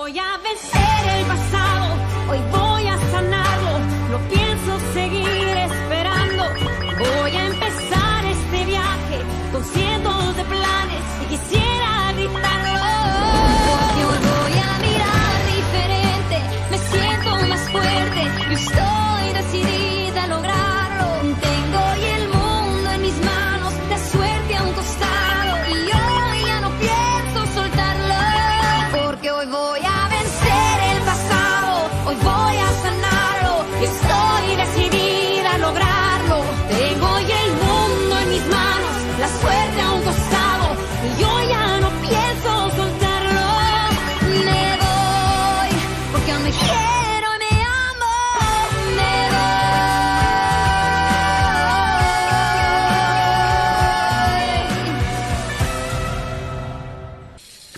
Voy a vencer el pasado, hoy voy a sanarlo. No pienso seguir esperando. Voy a empezar este viaje con cientos de planes y quisiera gritarlo. Porque hoy voy a mirar diferente, me siento más fuerte y estoy decidida a lograrlo. Tengo hoy el mundo en mis manos, la suerte a un costado y hoy ya no pienso soltarlo. Porque hoy voy a vencer el pasado, hoy voy a sanarlo y estoy decidida a lograrlo. Tengo hoy el mundo en mis manos, la suerte a un costado y yo ya no pienso soltarlo. Me voy porque aún me quiero y me amo. Me voy.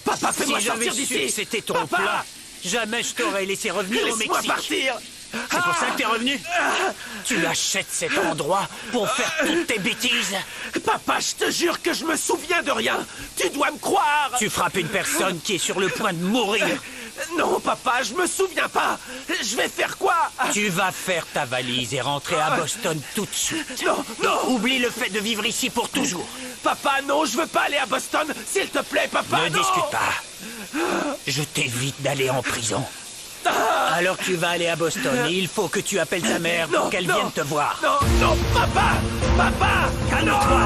Papa, fais-moi Si sortir j'avais su d'ici. que c'était ton Papa, plat, jamais je t'aurais laissé revenir au laisse-moi Mexique. partir. C'est pour ça que t'es revenu? Tu achètes cet endroit pour faire toutes tes bêtises? Papa, je te jure que je me souviens de rien. Tu dois me croire. Tu frappes une personne qui est sur le point de mourir. Non, papa, je me souviens pas. Je vais faire quoi? Tu vas faire ta valise et rentrer à Boston tout de suite. Non, non. Oublie le fait de vivre ici pour toujours. Papa, non, je veux pas aller à Boston. S'il te plaît, papa, Ne non. discute pas. Je t'évite d'aller en prison. Alors tu vas aller à Boston et il faut que tu appelles ta mère pour qu'elle vienne te voir. Non, non, papa. Papa. Calme-toi.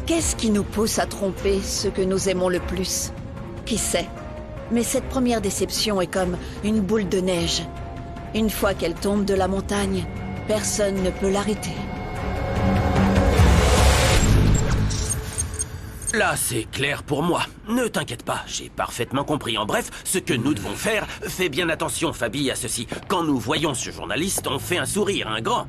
Qu'est-ce qui nous pousse à tromper ceux que nous aimons le plus? Qui sait? Mais cette première déception est comme une boule de neige. Une fois qu'elle tombe de la montagne, personne ne peut l'arrêter. Là, c'est clair pour moi. Ne t'inquiète pas, j'ai parfaitement compris. En bref, ce que nous devons faire, fais bien attention, Fabi, à ceci. Quand nous voyons ce journaliste, on fait un sourire, un grand.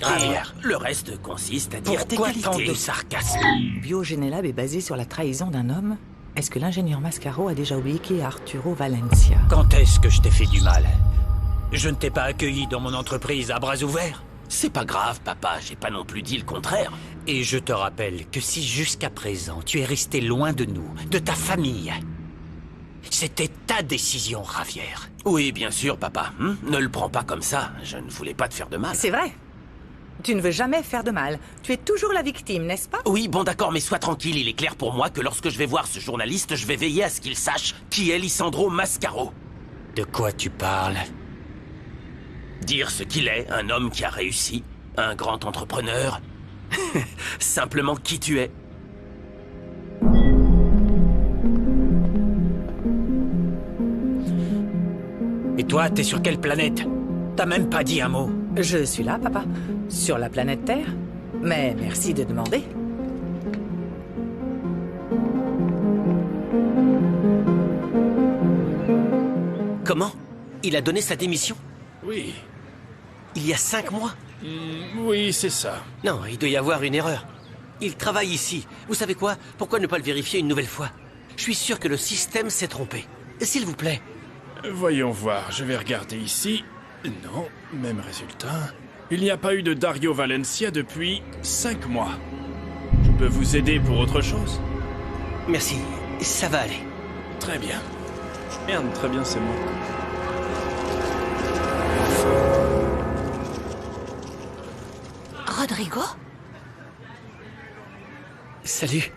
Javier. Et le reste consiste à dire tes Pourquoi tant qualités. de sarcasme? BioGenelab est basé sur la trahison d'un homme. Est-ce que l'ingénieur Mascaro a déjà oublié qui est Arturo Valencia? Quand est-ce que je t'ai fait du mal? Je ne t'ai pas accueilli dans mon entreprise à bras ouverts. C'est pas grave, papa, j'ai pas non plus dit le contraire. Et je te rappelle que si jusqu'à présent tu es resté loin de nous, de ta famille, c'était ta décision, Javier. Oui, bien sûr, papa. Ne le prends pas comme ça, je ne voulais pas te faire de mal. C'est vrai. Tu ne veux jamais faire de mal. Tu es toujours la victime, n'est-ce pas? Oui, bon d'accord, mais sois tranquille, il est clair pour moi que lorsque je vais voir ce journaliste, je vais veiller à ce qu'il sache qui est Lisandro Mascaro. De quoi tu parles? Dire ce qu'il est, un homme qui a réussi, un grand entrepreneur. Simplement qui tu es. Et toi, t'es sur quelle planète? T'as même pas dit un mot. Je suis là, papa. Sur la planète Terre. Mais merci de demander. Comment? Il a donné sa démission? Oui, Il y a 5 mois? oui, c'est ça. Non, il doit y avoir une erreur. Il travaille ici. Vous savez quoi? Pourquoi ne pas le vérifier une nouvelle fois? Je suis sûr que le système s'est trompé. S'il vous plaît. Voyons voir, je vais regarder ici. Non, même résultat. Il n'y a pas eu de Dario Valencia depuis 5 mois. Je peux vous aider pour autre chose? Merci, ça va aller. Très bien. Merde, très bien, c'est moi. Rodrigo? Salut.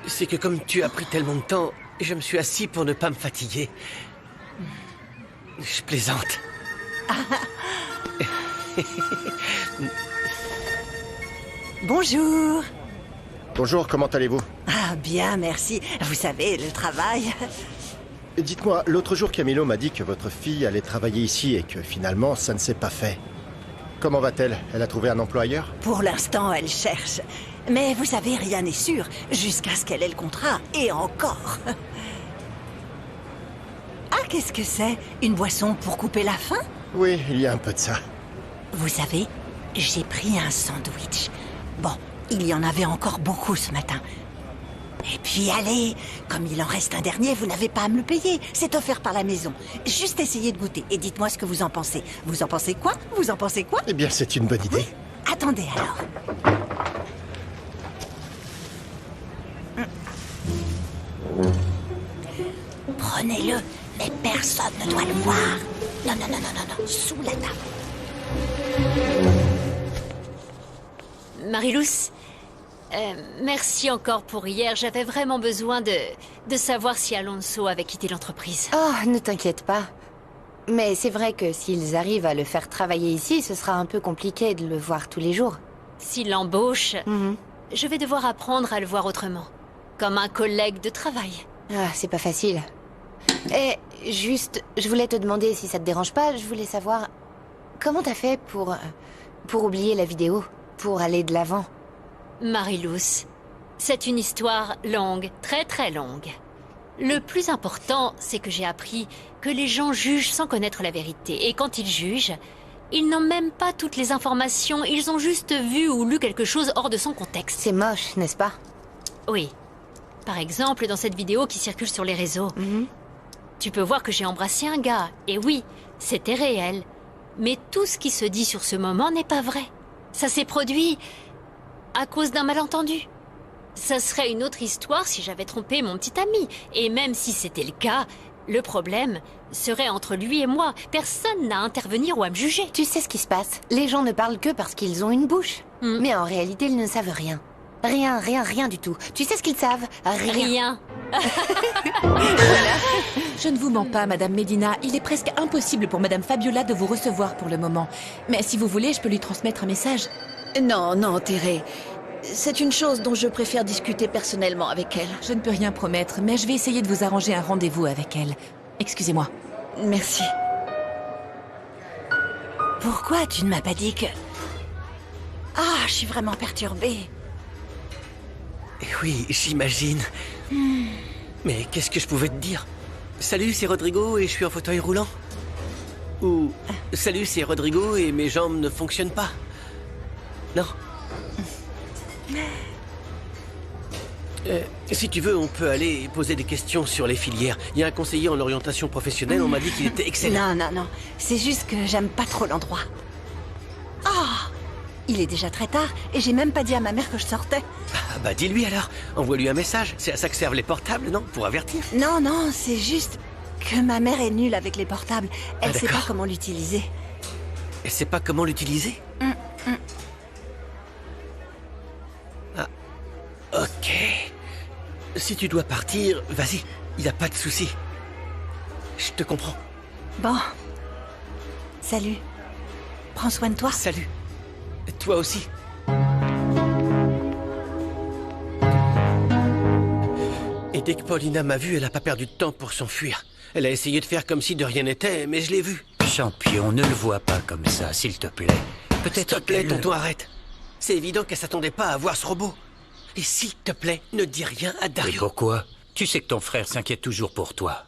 C'est que comme tu as pris tellement de temps, je me suis assis pour ne pas me fatiguer. Je plaisante. Bonjour. Bonjour, comment allez-vous? Ah, bien, merci. Vous savez, le travail. Dites-moi, l'autre jour Camilo m'a dit que votre fille allait travailler ici et que finalement ça ne s'est pas fait. Comment va-t-elle? Elle a trouvé un emploi ailleurs? Pour l'instant, elle cherche. Mais vous savez, rien n'est sûr jusqu'à ce qu'elle ait le contrat. Et encore. Ah, qu'est-ce que c'est? Une boisson pour couper la faim? Oui, il y a un peu de ça. Vous savez, j'ai pris un sandwich. Bon, il y en avait encore beaucoup ce matin. Et puis allez, comme il en reste un dernier, vous n'avez pas à me le payer. C'est offert par la maison. Juste essayez de goûter et dites-moi ce que vous en pensez. Vous en pensez quoi? Vous en pensez quoi? Eh bien, c'est une bonne idée. Attendez alors. Prenez-le, mais personne ne doit le voir. Non, non, non, non, non, non, sous la table. Marilous, merci encore pour hier. J'avais vraiment besoin de savoir si Alonso avait quitté l'entreprise. Oh, ne t'inquiète pas. Mais c'est vrai que s'ils arrivent à le faire travailler ici, ce sera un peu compliqué de le voir tous les jours. S'il l'embauche, je vais devoir apprendre à le voir autrement. Comme un collègue de travail. Ah, c'est pas facile. Et juste, je voulais te demander si ça te dérange pas, je voulais savoir... Comment t'as fait pour oublier la vidéo? Pour aller de l'avant? Marilous, c'est une histoire longue, très très longue. Le plus important, c'est que j'ai appris que les gens jugent sans connaître la vérité. Et quand ils jugent, ils n'ont même pas toutes les informations, ils ont juste vu ou lu quelque chose hors de son contexte. C'est moche, n'est-ce pas? Oui. Par exemple, dans cette vidéo qui circule sur les réseaux, tu peux voir que j'ai embrassé un gars. Et oui, c'était réel. Mais tout ce qui se dit sur ce moment n'est pas vrai. Ça s'est produit à cause d'un malentendu. Ça serait une autre histoire si j'avais trompé mon petit ami. Et même si c'était le cas, le problème serait entre lui et moi. Personne n'a à intervenir ou à me juger. Tu sais ce qui se passe? Les gens ne parlent que parce qu'ils ont une bouche. Mais en réalité, ils ne savent rien. Rien, rien, rien du tout. Tu sais ce qu'ils savent? Rien. Je ne vous mens pas, Madame Medina. Il est presque impossible pour Madame Fabiola de vous recevoir pour le moment. Mais si vous voulez, je peux lui transmettre un message. Non, non, Thérèse. C'est une chose dont je préfère discuter personnellement avec elle. Je ne peux rien promettre, mais je vais essayer de vous arranger un rendez-vous avec elle. Excusez-moi. Merci. Pourquoi tu ne m'as pas dit que... Ah, je suis vraiment perturbée. Oui, j'imagine. Mais qu'est-ce que je pouvais te dire? Salut, c'est Rodrigo et je suis en fauteuil roulant. Ou salut, c'est Rodrigo et mes jambes ne fonctionnent pas. Non. Si tu veux, on peut aller poser des questions sur les filières. Il y a un conseiller en orientation professionnelle, on m'a dit qu'il était excellent. Non, non, non. C'est juste que j'aime pas trop l'endroit. Ah! Il est déjà très tard et j'ai même pas dit à ma mère que je sortais. Ah bah dis-lui alors. Envoie-lui un message. C'est à ça que servent les portables, non? Pour avertir. Non, non, c'est juste que ma mère est nulle avec les portables. Elle sait pas comment l'utiliser. Elle sait pas comment l'utiliser? Ah, ok. Si tu dois partir, vas-y. Y a pas de souci. Je te comprends. Bon. Salut. Prends soin de toi. Salut. Toi aussi. Et dès que Paulina m'a vu, elle a pas perdu de temps pour s'enfuir. Elle a essayé de faire comme si de rien n'était, mais je l'ai vue. Champion, ne le vois pas comme ça, s'il te plaît. Peut-être. S'il te plaît, tonton, arrête. C'est évident qu'elle s'attendait pas à voir ce robot. Et s'il te plaît, ne dis rien à Dario. Et pourquoi? Tu sais que ton frère s'inquiète toujours pour toi.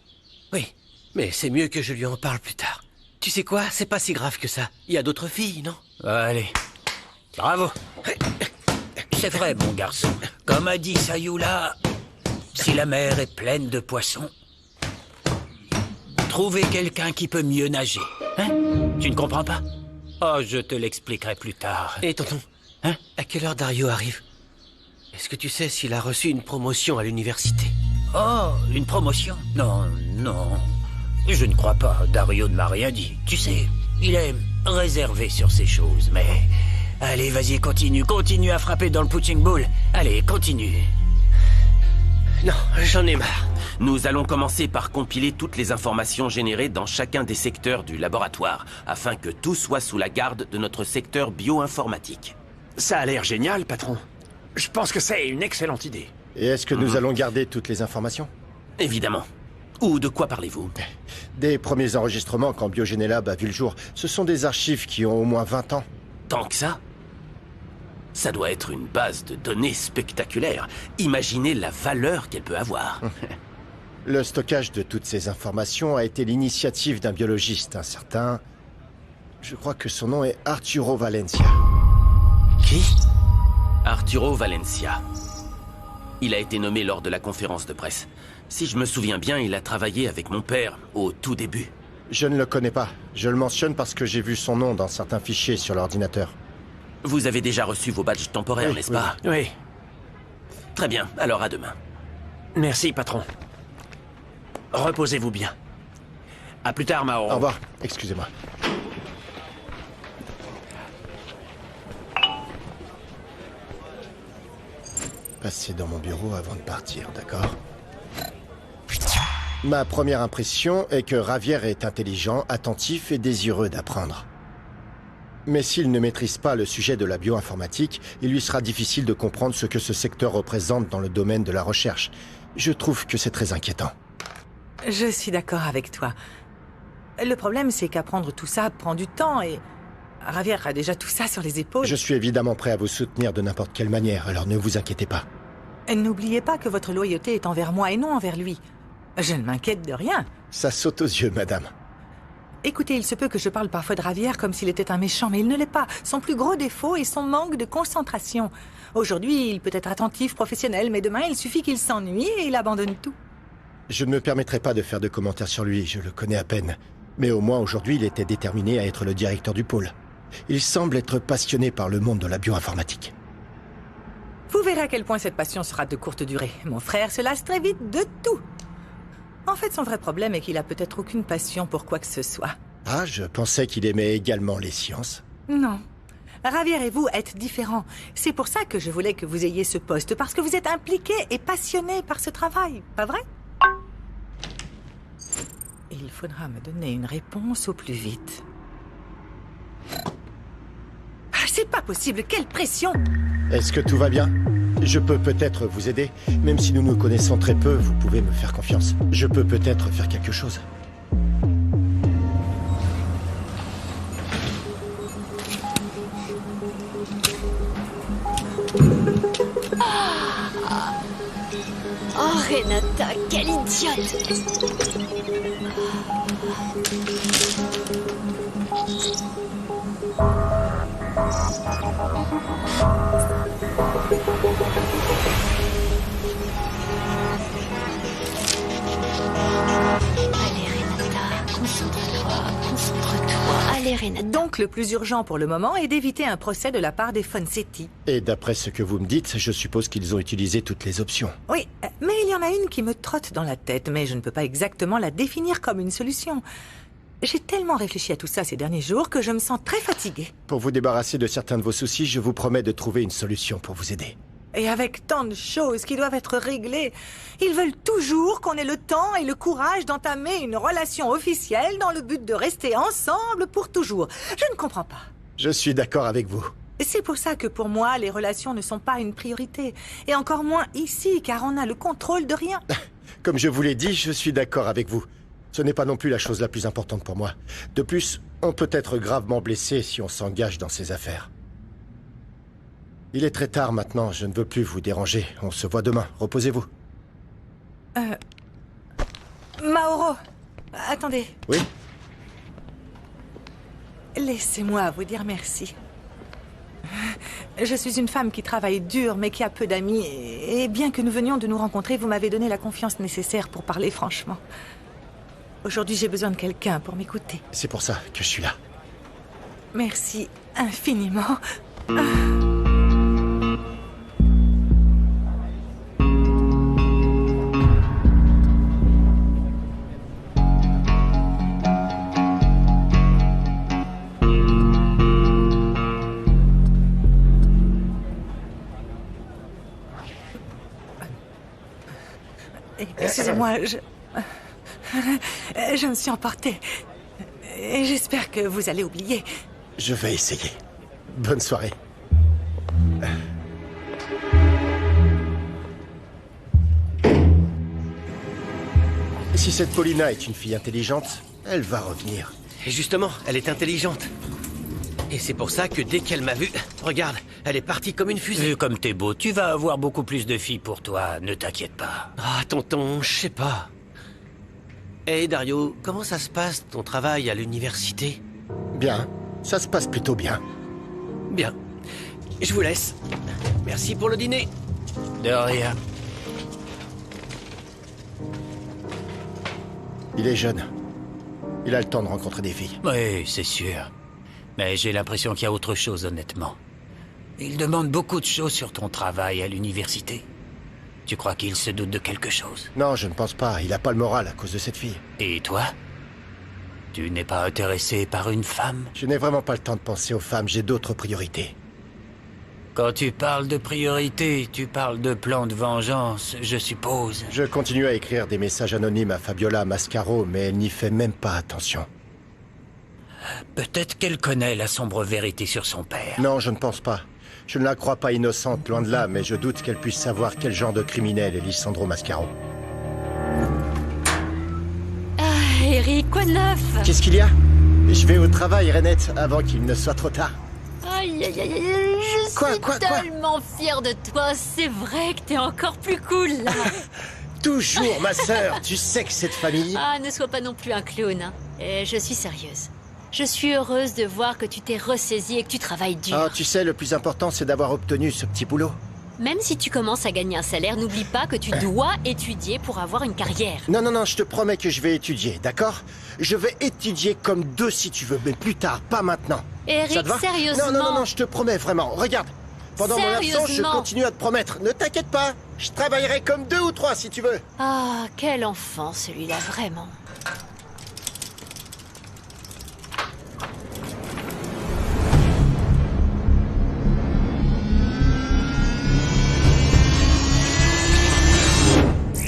Oui, mais c'est mieux que je lui en parle plus tard. Tu sais quoi? C'est pas si grave que ça. Il y a d'autres filles, non? Allez. Bravo. C'est vrai, mon garçon. Comme a dit Sayula, si la mer est pleine de poissons, trouvez quelqu'un qui peut mieux nager. Hein? Tu ne comprends pas? Oh, je te l'expliquerai plus tard. Et tonton, Hein? à quelle heure Dario arrive? Est-ce que tu sais s'il a reçu une promotion à l'université? Oh, une promotion? Non, non. Je ne crois pas. Dario ne m'a rien dit. Tu sais, il est réservé sur ces choses, mais... Allez, vas-y, continue à frapper dans le punching ball. Allez, continue. Non, j'en ai marre. Nous allons commencer par compiler toutes les informations générées dans chacun des secteurs du laboratoire, afin que tout soit sous la garde de notre secteur bioinformatique. Ça a l'air génial, patron. Je pense que c'est une excellente idée. Et est-ce que nous allons garder toutes les informations? Évidemment. Ou de quoi parlez-vous? Des premiers enregistrements quand Biogenelab a vu le jour. Ce sont des archives qui ont au moins 20 ans. Tant que ça? Ça doit être une base de données spectaculaire. Imaginez la valeur qu'elle peut avoir. Le stockage de toutes ces informations a été l'initiative d'un biologiste, un certain... Je crois que son nom est Arturo Valencia. Qui? Arturo Valencia. Il a été nommé lors de la conférence de presse. Si je me souviens bien, il a travaillé avec mon père au tout début. Je ne le connais pas. Je le mentionne parce que j'ai vu son nom dans certains fichiers sur l'ordinateur. Vous avez déjà reçu vos badges temporaires, Oui, n'est-ce oui. pas? Oui. Très bien, alors à demain. Merci, patron. Reposez-vous bien. À plus tard, Mauro. Au revoir. Excusez-moi. Passez dans mon bureau avant de partir, d'accord? Ma première impression est que Javier est intelligent, attentif et désireux d'apprendre. Mais s'il ne maîtrise pas le sujet de la bioinformatique, il lui sera difficile de comprendre ce que ce secteur représente dans le domaine de la recherche. Je trouve que c'est très inquiétant. Je suis d'accord avec toi. Le problème, c'est qu'apprendre tout ça prend du temps et... Javier a déjà tout ça sur les épaules. Je suis évidemment prêt à vous soutenir de n'importe quelle manière, alors ne vous inquiétez pas. N'oubliez pas que votre loyauté est envers moi et non envers lui. Je ne m'inquiète de rien. Ça saute aux yeux, madame. Écoutez, il se peut que je parle parfois de Javier comme s'il était un méchant, mais il ne l'est pas. Son plus gros défaut est son manque de concentration. Aujourd'hui, il peut être attentif, professionnel, mais demain, il suffit qu'il s'ennuie et il abandonne tout. Je ne me permettrai pas de faire de commentaires sur lui, je le connais à peine. Mais au moins aujourd'hui, il était déterminé à être le directeur du pôle. Il semble être passionné par le monde de la bioinformatique. Vous verrez à quel point cette passion sera de courte durée. Mon frère se lasse très vite de tout. En fait, son vrai problème est qu'il a peut-être aucune passion pour quoi que ce soit. Ah, je pensais qu'il aimait également les sciences. Non. Javier et vous êtes différents. C'est pour ça que je voulais que vous ayez ce poste, parce que vous êtes impliqué et passionné par ce travail, pas vrai? Il faudra me donner une réponse au plus vite. Ah, c'est pas possible, quelle pression! Est-ce que tout va bien? Je peux peut-être vous aider. Même si nous nous connaissons très peu, vous pouvez me faire confiance. Je peux peut-être faire quelque chose. Oh, Renata, quelle idiote! Allez, Renata, concentre-toi. Allez, Renata. Donc, le plus urgent pour le moment est d'éviter un procès de la part des Fonsetti. Et d'après ce que vous me dites, je suppose qu'ils ont utilisé toutes les options. Oui, mais il y en a une qui me trotte dans la tête, mais je ne peux pas exactement la définir comme une solution. J'ai tellement réfléchi à tout ça ces derniers jours que je me sens très fatiguée. Pour vous débarrasser de certains de vos soucis, je vous promets de trouver une solution pour vous aider. Et avec tant de choses qui doivent être réglées, ils veulent toujours qu'on ait le temps et le courage d'entamer une relation officielle dans le but de rester ensemble pour toujours. Je ne comprends pas. Je suis d'accord avec vous. C'est pour ça que pour moi, les relations ne sont pas une priorité. Et encore moins ici, car on a le contrôle de rien. Comme je vous l'ai dit, je suis d'accord avec vous. Ce n'est pas non plus la chose la plus importante pour moi. De plus, on peut être gravement blessé si on s'engage dans ces affaires. Il est très tard maintenant, je ne veux plus vous déranger. On se voit demain, reposez-vous. Mauro, attendez. Oui? Laissez-moi vous dire merci. Je suis une femme qui travaille dur, mais qui a peu d'amis. Et bien que nous venions de nous rencontrer, vous m'avez donné la confiance nécessaire pour parler franchement. Aujourd'hui, j'ai besoin de quelqu'un pour m'écouter. C'est pour ça que je suis là. Merci infiniment. Excusez-moi, je me suis emportée. Et j'espère que vous allez oublier. Je vais essayer. Bonne soirée. Si cette Paulina est une fille intelligente, elle va revenir. Et justement, elle est intelligente. Et c'est pour ça que dès qu'elle m'a vu, regarde, elle est partie comme une fusée. Vu comme t'es beau, tu vas avoir beaucoup plus de filles pour toi, ne t'inquiète pas. Ah, tonton, je sais pas. Hey Dario, comment ça se passe ton travail à l'université? Bien, ça se passe plutôt bien. Bien. Je vous laisse. Merci pour le dîner. De rien. Il est jeune. Il a le temps de rencontrer des filles. Oui, c'est sûr. Mais j'ai l'impression qu'il y a autre chose, honnêtement. Il demande beaucoup de choses sur ton travail à l'université. Tu crois qu'il se doute de quelque chose? Non, je ne pense pas. Il a pas le moral à cause de cette fille. Et toi? Tu n'es pas intéressé par une femme? Je n'ai vraiment pas le temps de penser aux femmes. J'ai d'autres priorités. Quand tu parles de priorité, tu parles de plan de vengeance, je suppose. Je continue à écrire des messages anonymes à Fabiola Mascaro, mais elle n'y fait même pas attention. Peut-être qu'elle connaît la sombre vérité sur son père. Non, je ne pense pas. Je ne la crois pas innocente, loin de là, mais je doute qu'elle puisse savoir quel genre de criminel est Lisandro Mascaro. Ah, Eric, quoi de neuf? Qu'est-ce qu'il y a? Je vais au travail, Renette, avant qu'il ne soit trop tard. Aïe, aïe, aïe, aïe, je suis tellement fière de toi. C'est vrai que t'es encore plus cool, là. Toujours, ma sœur. Tu sais que cette famille... Ah, ne sois pas non plus un clown, hein. Et je suis sérieuse. Je suis heureuse de voir que tu t'es ressaisi et que tu travailles dur. Ah, tu sais, le plus important, c'est d'avoir obtenu ce petit boulot. Même si tu commences à gagner un salaire, n'oublie pas que tu dois étudier pour avoir une carrière. Non, non, non, je te promets que je vais étudier, d'accord? Je vais étudier comme deux si tu veux, mais plus tard, pas maintenant. Eric, ça te va? sérieusement? Non, non, non, non, je te promets, vraiment. Regarde, pendant mon absence, je continue à te promettre. Ne t'inquiète pas, je travaillerai comme 2 ou 3 si tu veux. Ah, quel enfant celui-là, vraiment.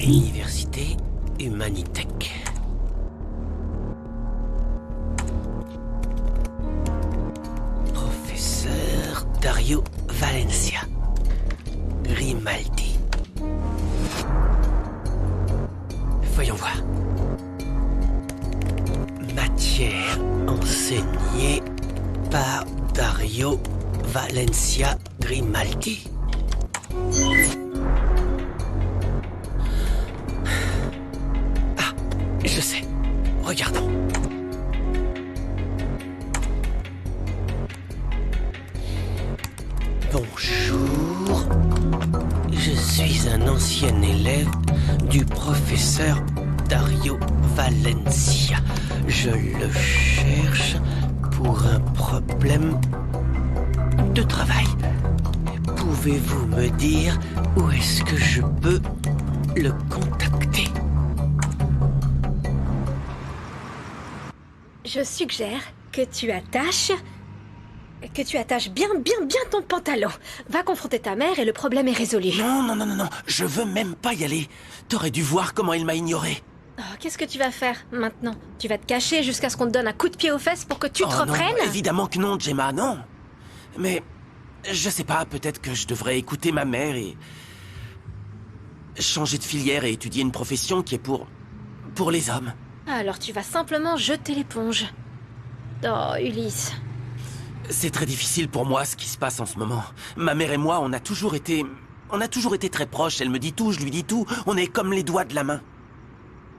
Université Humanitech. Professeur Dario Valencia. Grimaldi. Voyons voir. Matière enseignée par Dario Valencia Grimaldi. Je sais. Regardons. Bonjour. Je suis un ancien élève du professeur Dario Valencia. Je le cherche pour un problème de travail. Pouvez-vous me dire où est-ce que je peux le contacter? Je suggère que tu attaches bien ton pantalon. Va confronter ta mère et le problème est résolu. Non, non, non, non, non, je veux même pas y aller. T'aurais dû voir comment il m'a ignoré. Oh, qu'est-ce que tu vas faire maintenant? Tu vas te cacher jusqu'à ce qu'on te donne un coup de pied aux fesses pour que tu te reprennes? Non, évidemment que non, Gemma, non. Mais, je sais pas, peut-être que je devrais écouter ma mère et... changer de filière et étudier une profession qui est pour les hommes. Alors tu vas simplement jeter l'éponge. Oh, Ulysse. C'est très difficile pour moi ce qui se passe en ce moment. Ma mère et moi, on a toujours été très proches. Elle me dit tout, je lui dis tout. On est comme les doigts de la main.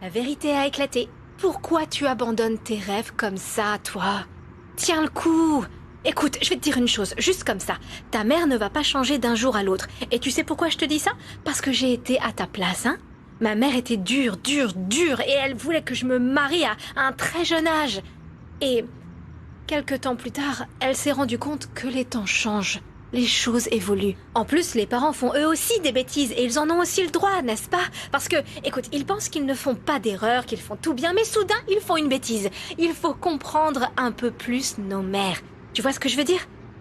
La vérité a éclaté. Pourquoi tu abandonnes tes rêves comme ça, toi? Tiens le coup. Écoute, je vais te dire une chose, juste comme ça. Ta mère ne va pas changer d'un jour à l'autre. Et tu sais pourquoi je te dis ça? Parce que j'ai été à ta place, hein? Ma mère était dure, et elle voulait que je me marie à un très jeune âge. Et quelque temps plus tard, elle s'est rendue compte que les temps changent. Les choses évoluent. En plus, les parents font eux aussi des bêtises et ils en ont aussi le droit, n'est-ce pas? Parce que, écoute, ils pensent qu'ils ne font pas d'erreur, qu'ils font tout bien, mais soudain, ils font une bêtise. Il faut comprendre un peu plus nos mères. Tu vois ce que je veux dire?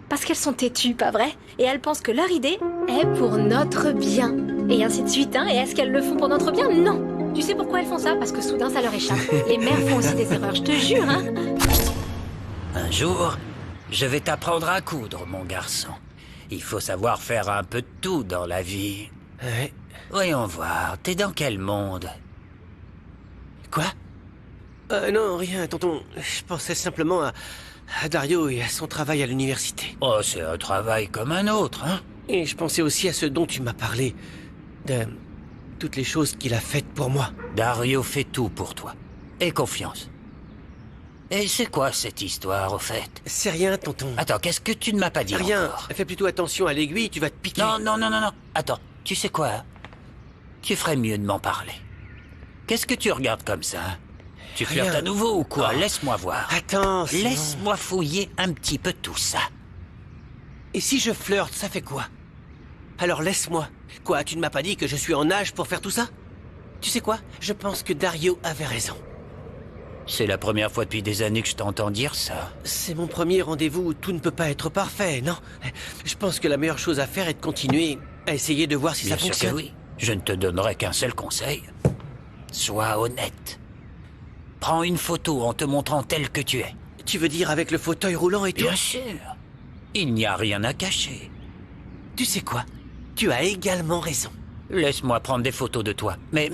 Parce qu'elles sont têtues, pas vrai? Et elles pensent que leur idée est pour notre bien. Et ainsi de suite, hein? Et est-ce qu'elles le font pour notre bien? Non! Tu sais pourquoi elles font ça? Parce que soudain, ça leur échappe. Les mères font aussi des erreurs, je te jure, hein? Un jour, je vais t'apprendre à coudre, mon garçon. Il faut savoir faire un peu de tout dans la vie. Ouais. Voyons voir, t'es dans quel monde? Quoi? Non, rien, tonton. Je pensais simplement à Dario et à son travail à l'université. Oh, c'est un travail comme un autre, hein? Et je pensais aussi à ce dont tu m'as parlé. De toutes les choses qu'il a faites pour moi. Dario fait tout pour toi. Aie confiance. Et c'est quoi cette histoire, au fait? C'est rien, tonton. Attends, qu'est-ce que tu ne m'as pas dit Rien. encore? Fais plutôt attention à l'aiguille, tu vas te piquer. Non, non, non, non, non. Attends, tu sais quoi? Tu ferais mieux de m'en parler. Qu'est-ce que tu regardes comme ça? Tu flirtes à nouveau ou quoi? Laisse-moi voir. Attends, Laisse-moi fouiller un petit peu tout ça. Et si je flirte, ça fait quoi? Alors laisse-moi. Quoi, tu ne m'as pas dit que je suis en âge pour faire tout ça? Tu sais quoi? Je pense que Dario avait raison. C'est la première fois depuis des années que je t'entends dire ça. C'est mon premier rendez-vous où tout ne peut pas être parfait, non? Je pense que la meilleure chose à faire est de continuer à essayer de voir si Bien ça sûr fonctionne. que oui. Je ne te donnerai qu'un seul conseil. Sois honnête. Prends une photo en te montrant tel que tu es. Tu veux dire avec le fauteuil roulant et tout? Bien sûr. Il n'y a rien à cacher. Tu sais quoi? Tu as également raison. Laisse-moi prendre des photos de toi. Mais,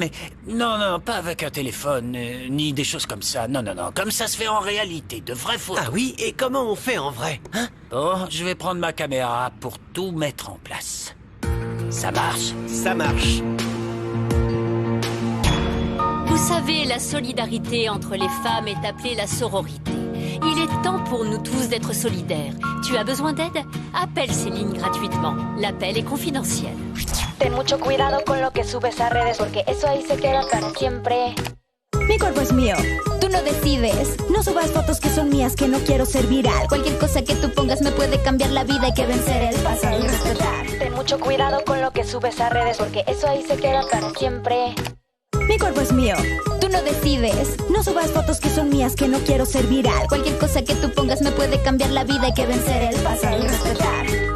non, pas avec un téléphone, ni des choses comme ça. Non, comme ça se fait en réalité, de vraies photos. Ah oui? Et comment on fait en vrai, hein? Bon, je vais prendre ma caméra pour tout mettre en place. Ça marche? Ça marche. Vous savez, la solidarité entre les femmes est appelée la sororité. Il est temps pour nous tous d'être solidaires. Tu as besoin d'aide? Appelle ces lignes gratuitement. L'appel est confidentiel. Ten mucho cuidado con lo que subes a redes, porque eso ahí se queda para siempre. Mi cuerpo es mío, tú no decides. No subas fotos que son mías, que no quiero ser viral. Cualquier cosa que tú pongas me puede cambiar la vida. Hay que vencer el pasado y respetar. Ten mucho cuidado con lo que subes a redes, porque eso ahí se queda para siempre. Mi cuerpo es mío, tú no decides. No subas fotos que son mías, que no quiero ser viral. Cualquier cosa que tú pongas me puede cambiar la vida. Hay que vencer el pasado y respetar.